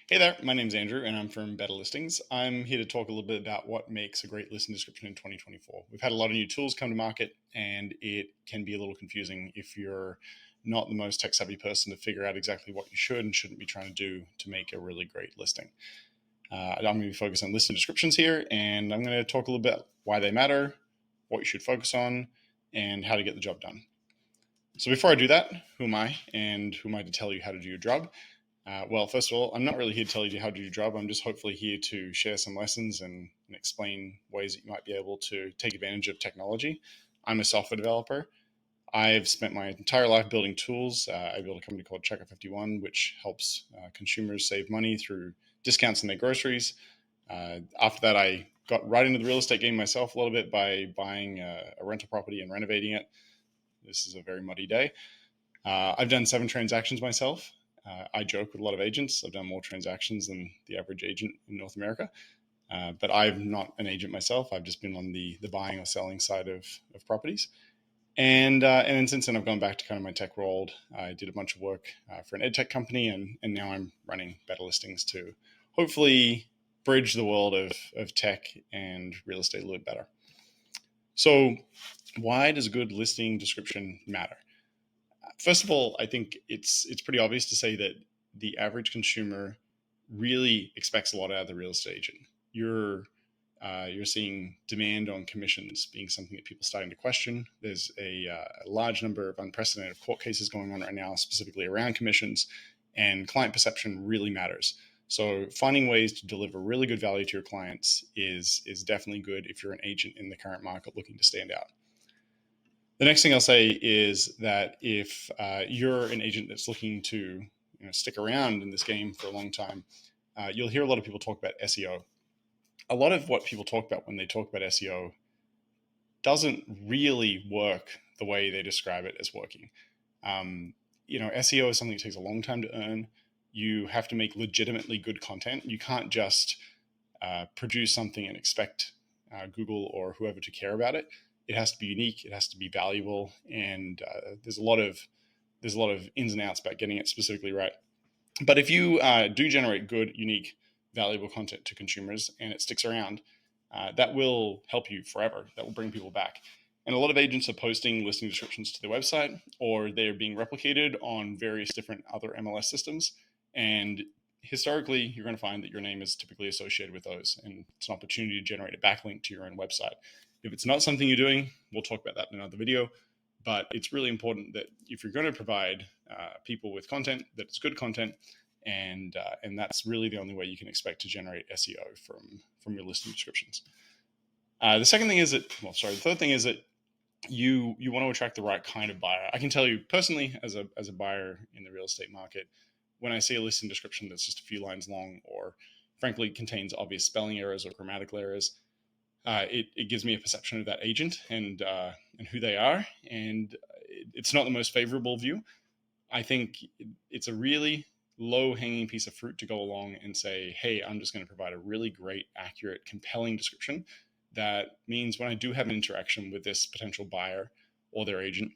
Hey there, my name's Andrew and I'm from BetterListings. I'm here to talk a little bit about what makes a great listing description in 2024. We've had a lot of new tools come to market and it can be a little confusing if you're not the most tech savvy person to figure out exactly what you should and shouldn't be trying to do to make a really great listing. I'm going to be focused on listing descriptions here, and I'm going to talk a little bit why they matter, what you should focus on, and how to get the job done. So before I do that, who am I and who am I to tell you how to do your job? Well, first of all, I'm not really here to tell you how to do your job. I'm just hopefully here to share some lessons and explain ways that you might be able to take advantage of technology. I'm a software developer. I've spent my entire life building tools. I built a company called Checker 51, which helps consumers save money through discounts in their groceries. After that, I got right into the real estate game myself a little bit by buying a rental property and renovating it. This is a very muddy day. I've done 7 transactions myself. I joke with a lot of agents. I've done more transactions than the average agent in North America. But I'm not an agent myself. I've just been on the buying or selling side of properties. And then since then, I've gone back to kind of my tech world. I did a bunch of work for an ed tech company, and now I'm running BetterListings to hopefully bridge the world of tech and real estate a little bit better. So why does a good listing description matter? First of all, I think it's pretty obvious to say that the average consumer really expects a lot out of the real estate agent. You're seeing demand on commissions being something that people are starting to question. There's a large number of unprecedented court cases going on right now, specifically around commissions, and client perception really matters. So finding ways to deliver really good value to your clients is definitely good if you're an agent in the current market looking to stand out. The next thing I'll say is that if you're an agent that's looking to stick around in this game for a long time, you'll hear a lot of people talk about SEO. A lot of what people talk about when they talk about SEO doesn't really work the way they describe it as working. SEO is something that takes a long time to earn. You have to make legitimately good content. You can't just produce something and expect Google or whoever to care about it. It has to be unique. It has to be valuable, and there's a lot of ins and outs about getting it specifically right. But if you do generate good, unique, valuable content to consumers and it sticks around, that will help you forever. That will bring people back. And a lot of agents are posting listing descriptions to their website, or they're being replicated on various different other MLS systems. And historically, you're going to find that your name is typically associated with those, and it's an opportunity to generate a backlink to your own website. If it's not something you're doing, we'll talk about that in another video. But it's really important that if you're going to provide people with content, that it's good content, and that's really the only way you can expect to generate SEO from your listing descriptions. The third thing is that you want to attract the right kind of buyer. I can tell you personally, as a buyer in the real estate market, when I see a listing description that's just a few lines long, or frankly contains obvious spelling errors or grammatical errors, it gives me a perception of that agent and who they are, and it's not the most favorable view. I think it's a really low-hanging piece of fruit to go along and say, hey, I'm just going to provide a really great, accurate, compelling description. That means when I do have an interaction with this potential buyer or their agent,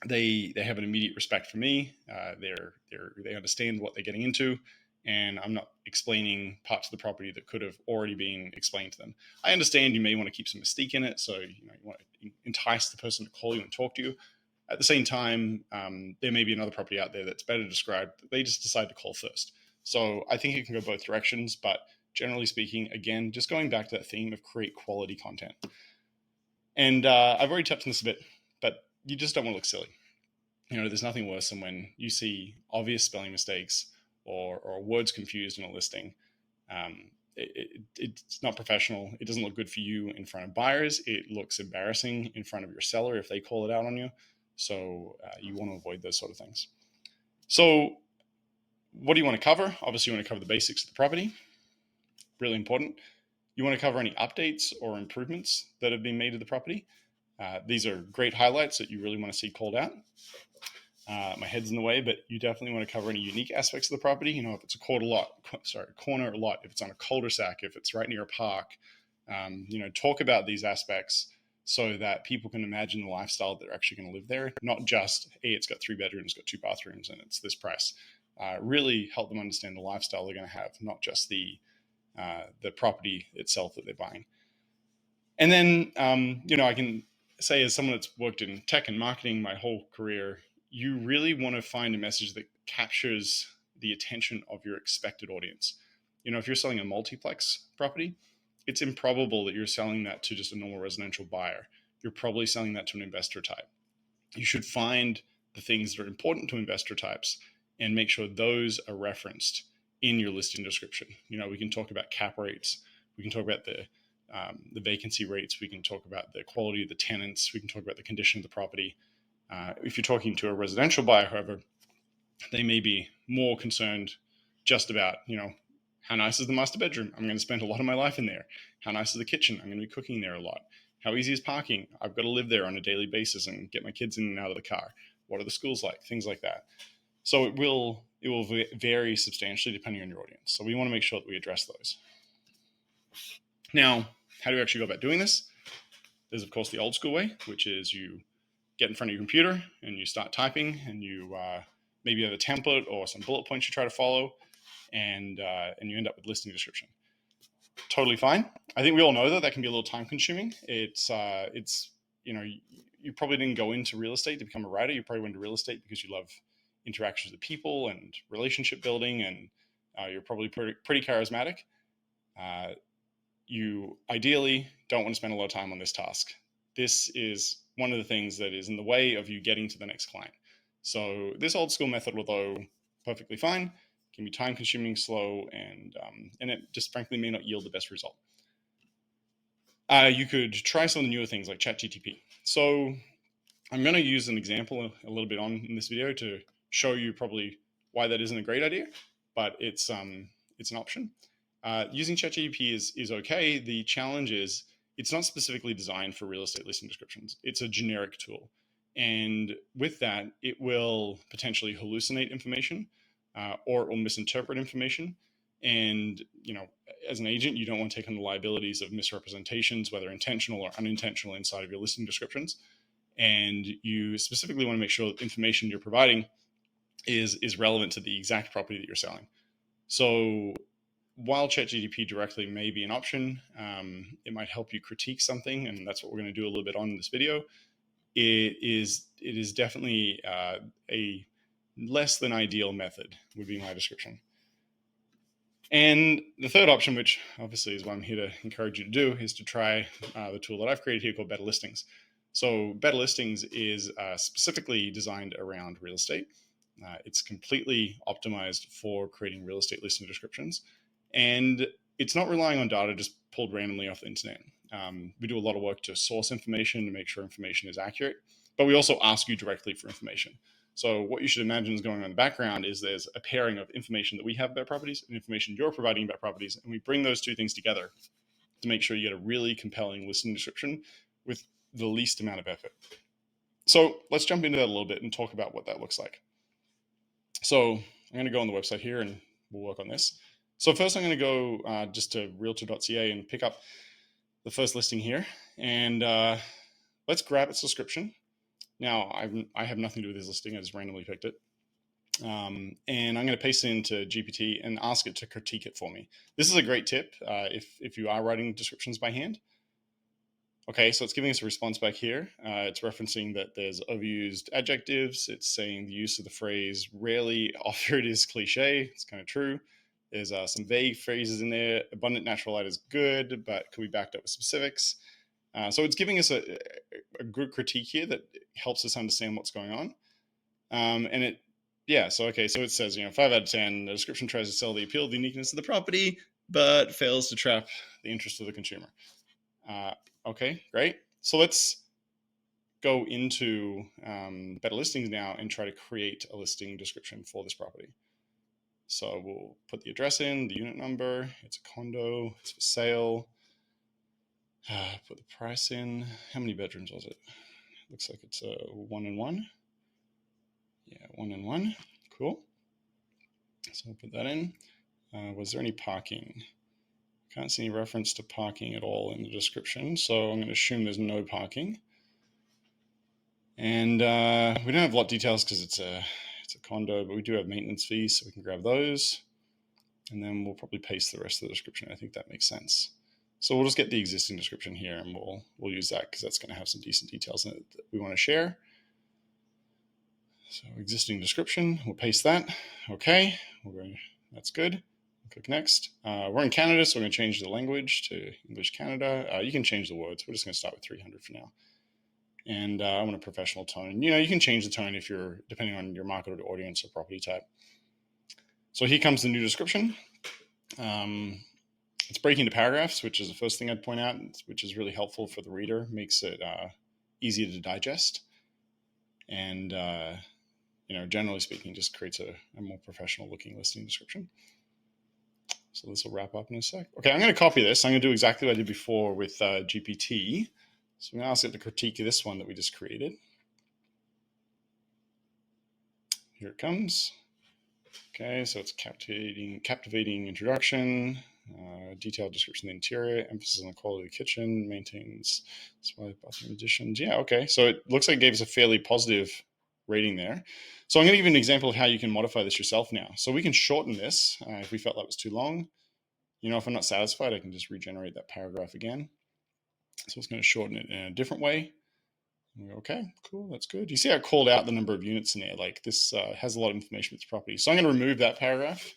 they have an immediate respect for me. They understand what they're getting into, and I'm not explaining parts of the property that could have already been explained to them. I understand you may want to keep some mystique in it, so you want to entice the person to call you and talk to you. At the same time, there may be another property out there that's better described, but they just decide to call first. So I think it can go both directions, but generally speaking, again, just going back to that theme of create quality content. And I've already touched on this a bit, but you just don't want to look silly. There's nothing worse than when you see obvious spelling mistakes or words confused in a listing. It's not professional. It doesn't look good for you in front of buyers. It looks embarrassing in front of your seller if they call it out on you. So you want to avoid those sort of things. So what do you want to cover? Obviously, you want to cover the basics of the property. Really important. You want to cover any updates or improvements that have been made to the property. These are great highlights that you really want to see called out. My head's in the way, but you definitely want to cover any unique aspects of the property. If it's a corner lot, if it's on a cul-de-sac, if it's right near a park, talk about these aspects so that people can imagine the lifestyle that they're actually going to live there. Not just, hey, it's got 3 bedrooms, it's got 2 bathrooms, and it's this price. really help them understand the lifestyle they're going to have, not just the property itself that they're buying. And then, I can say, as someone that's worked in tech and marketing my whole career, you really want to find a message that captures the attention of your expected audience. If you're selling a multiplex property, it's improbable that you're selling that to just a normal residential buyer. You're probably selling that to an investor type. You should find the things that are important to investor types and make sure those are referenced in your listing description. We can talk about cap rates. We can talk about the vacancy rates. We can talk about the quality of the tenants. We can talk about the condition of the property. If you're talking to a residential buyer, however, they may be more concerned just about, how nice is the master bedroom? I'm going to spend a lot of my life in there. How nice is the kitchen? I'm going to be cooking there a lot. How easy is parking? I've got to live there on a daily basis and get my kids in and out of the car. What are the schools like? Things like that. So it will vary substantially depending on your audience. So we want to make sure that we address those. Now, how do we actually go about doing this? There's, of course, the old school way, which is you get in front of your computer and you start typing, and you maybe have a template or some bullet points you try to follow, and you end up with listing description. Totally fine. I think we all know that can be a little time consuming. It's you probably didn't go into real estate to become a writer. You probably went into real estate because you love interactions with people and relationship building, and you're probably pretty charismatic. You ideally don't want to spend a lot of time on this task. This is one of the things that is in the way of you getting to the next client. So this old school method, although perfectly fine, can be time consuming, slow, and it just frankly may not yield the best result. You could try some of the newer things like Chat GPT. So I'm going to use an example a little bit in this video to show you probably why that isn't a great idea, but it's an option. Using Chat GPT is okay. The challenge is it's not specifically designed for real estate listing descriptions. It's a generic tool. And with that, it will potentially hallucinate information, or it will misinterpret information. And, as an agent, you don't want to take on the liabilities of misrepresentations, whether intentional or unintentional, inside of your listing descriptions. And you specifically want to make sure that the information you're providing is relevant to the exact property that you're selling. So while ChatGPT directly may be an option, it might help you critique something, and that's what we're going to do a little bit on in this video. It is definitely a less than ideal method, would be my description. And the third option, which obviously is what I'm here to encourage you to do, is to try the tool that I've created here called BetterListings. So BetterListings is specifically designed around real estate. It's completely optimized for creating real estate listing descriptions. And it's not relying on data just pulled randomly off the internet. We do a lot of work to source information to make sure information is accurate, but we also ask you directly for information. So what you should imagine is going on in the background is there's a pairing of information that we have about properties and information you're providing about properties, and we bring those two things together to make sure you get a really compelling listing description with the least amount of effort. So let's jump into that a little bit and talk about what that looks like. So I'm going to go on the website here and we'll work on this. So first I'm going to go just to realtor.ca and pick up the first listing here, and let's grab its description. Now I have nothing to do with this listing. I just randomly picked it. And I'm going to paste it into GPT and ask it to critique it for me. This is a great tip if you are writing descriptions by hand. Okay, so it's giving us a response back here. It's referencing that there's overused adjectives. It's saying the use of the phrase rarely offered is cliche. It's kind of true. There's some vague phrases in there. Abundant natural light is good, but could be backed up with specifics. So it's giving us a good critique here that helps us understand what's going on. So it says, 5 out of 10, the description tries to sell the appeal, the uniqueness of the property, but fails to trap the interest of the consumer. Okay, great. So let's go into BetterListings now and try to create a listing description for this property. So we'll put the address in, the unit number, it's a condo, it's for sale. Put the price in. How many bedrooms was it? Looks like it's a 1-in-1. Yeah, 1-in-1. Cool. So we'll put that in. Was there any parking? Can't see any reference to parking at all in the description, so I'm going to assume there's no parking. And we don't have lot details because it's a It's a condo, but we do have maintenance fees, so we can grab those. And then we'll probably paste the rest of the description. I think that makes sense. So we'll just get the existing description here, and we'll use that because that's going to have some decent details in it that we want to share. So existing description, we'll paste that. Okay, that's good. Click next. We're in Canada, so we're going to change the language to English Canada. You can change the words. We're just going to start with 300 for now. And I want a professional tone. You can change the tone if you're, depending on your market or audience or property type. So here comes the new description. It's breaking into paragraphs, which is the first thing I'd point out, which is really helpful for the reader, makes it easier to digest. And, generally speaking, just creates a more professional looking listing description. So this will wrap up in a sec. Okay, I'm going to copy this. I'm going to do exactly what I did before with GPT. So I'm going to ask it to critique this one that we just created. Here it comes. Okay, so it's captivating introduction, detailed description of the interior, emphasis on the quality of the kitchen, maintains bathroom additions. Yeah, okay. So it looks like it gave us a fairly positive rating there. So I'm going to give you an example of how you can modify this yourself now. So we can shorten this if we felt that was too long. If I'm not satisfied, I can just regenerate that paragraph again. So it's going to shorten it in a different way. Okay, cool, that's good. You see I called out the number of units in there. Like this has a lot of information with the property. So I'm going to remove that paragraph.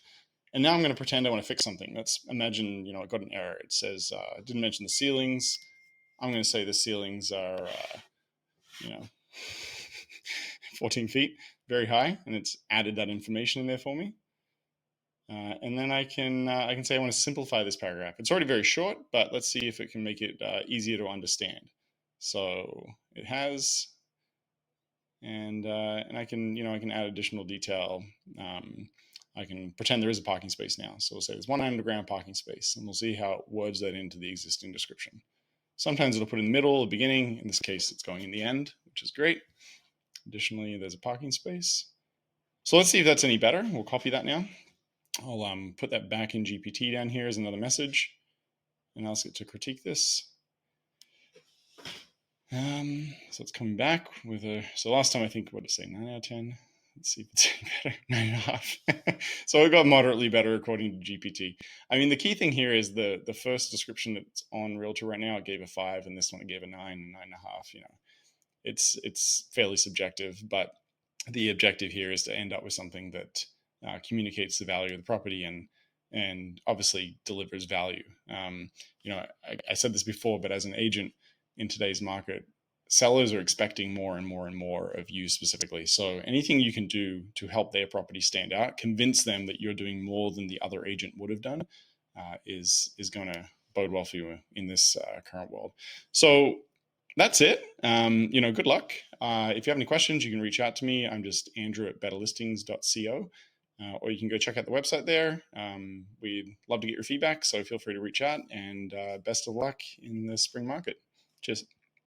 And now I'm going to pretend I want to fix something. Let's imagine, I got an error. It says, I didn't mention the ceilings. I'm going to say the ceilings are, 14 feet, very high. And it's added that information in there for me. And then I can say I want to simplify this paragraph. It's already very short, but let's see if it can make it easier to understand. So it has, and I can add additional detail. I can pretend there is a parking space now. So we'll say there's one underground parking space, and we'll see how it words that into the existing description. Sometimes it'll put in the middle, the beginning. In this case, it's going in the end, which is great. Additionally, there's a parking space. So let's see if that's any better. We'll copy that now. I'll put that back in GPT down here as another message, and ask it to critique this. So it's coming back with so last time I think, what did it say, 9 out of 10? Let's see if it's any better, 9.5. So it got moderately better according to GPT. I mean, the key thing here is the first description that's on Realtor right now, it gave a 5, and this one it gave a 9, 9.5. It's fairly subjective, but the objective here is to end up with something that communicates the value of the property and obviously delivers value. I said this before, but as an agent in today's market, sellers are expecting more and more and more of you specifically. So anything you can do to help their property stand out, convince them that you're doing more than the other agent would have done, is going to bode well for you in this current world. So that's it. Good luck. If you have any questions, you can reach out to me. I'm just Andrew at betterlistings.co. Or you can go check out the website there. We'd love to get your feedback, so feel free to reach out, and best of luck in the spring market. Cheers.